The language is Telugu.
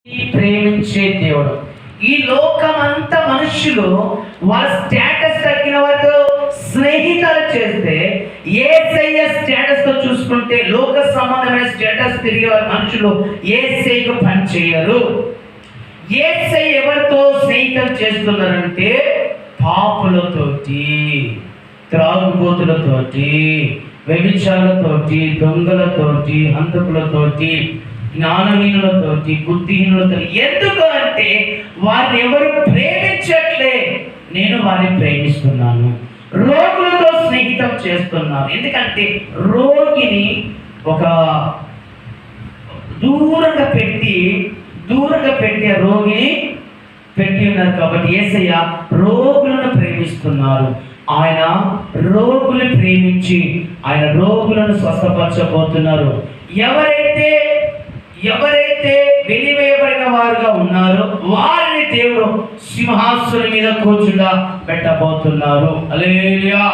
ప్రేమించే దేవుడు. ఈ లోకమంతా మనుషులు వాళ్ళ స్టేటస్ తగ్గిన వారితో స్నేహితులు చేస్తే, యేసయ్య స్టేటస్ తో చూసుకుంటే లోక సంబంధమైన స్టేటస్ తిరిగే వారి మనుషులు యేసయ్యకు పని చేయరు. యేసయ్య ఎవరితో స్నేహితులు చేస్తున్నారంటే పాపులతోటి, త్రాగుబోతులతోటి, వ్యభిచారులతోటి, దొంగలతోటి, హంతకులతోటి, జ్ఞానహీనులతోటి, బుద్ధిహీనులతో. ఎందుకు అంటే వారిని ఎవరు ప్రేమించట్లే, నేను వారిని ప్రేమిస్తున్నాను. రోగులతో స్నేహితం చేస్తున్నాను. ఎందుకంటే రోగిని ఒక దూరంగా పెట్టి ఆ రోగిని పెట్టి ఉన్నారు. కాబట్టి యేసయ్య రోగులను ప్రేమిస్తున్నారు. ఆయన రోగులను ప్రేమించి ఆయన రోగులను స్వస్థపరచబోతున్నారు. ఎవరైతే వెలివేయబడిన వారుగా ఉన్నారో వారిని దేవుడు సింహాసనం మీద కూర్చుండా పెట్టబోతున్నారు. హల్లెలూయా.